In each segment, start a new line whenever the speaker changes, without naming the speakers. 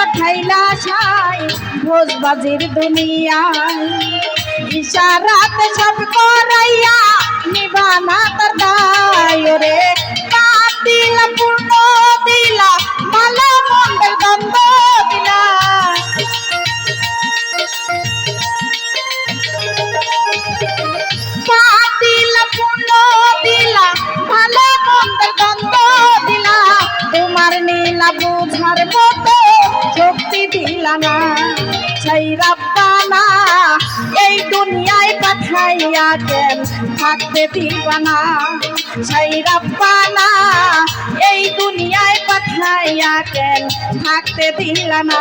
পাঠাইলা সাই ভোজবাজির দুনিয়ায় ইশারাতে সব করাইয়া নিবানা তার দায় রে পাপ দিলা পূর্ণ দিলা ভালো মন্দের দ্বন্দ্ব দিলা পাপ দিলা পূর্ণ দিলা ভালো মন্দের দ্বন্দ্ব দিলা তোমার নীলা বুঝার মতো শক্তি দিলা না সেই রাব্বানা এই দুনিয়ায় পাঠাইয়া কেন থাকতে দিবা না সেই রাব্বানা এই দুনিয়ায় পাঠাইয়া কেন থাকতে দিলা না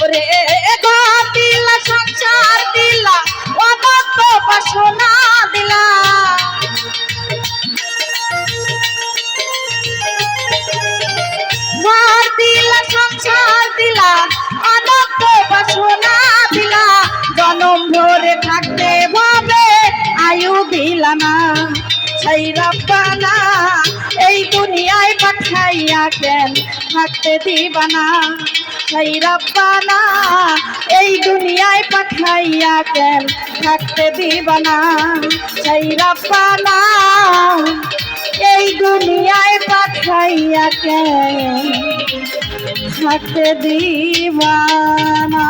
ওরে ঘর দিলা সংসার দিলা অনন্ত বাসনা দিলা ঘর দিলা সংসার দিলা অনন্ত বাসনা দিলা জনম ধরে থাকতে ভাবে আয়ু দিলা না সেই রাব্বানা এই দুনিয়ায় পাঠাইয়া কেন থাকতে দিবা না সেই রাব্বানা এই দুনিয়ায় পাঠাইয়া কেন থাকতে দিবা না সেই রাব্বানা এই দুনিয়ায় পাঠাইয়া কেন থাকতে দিবা না।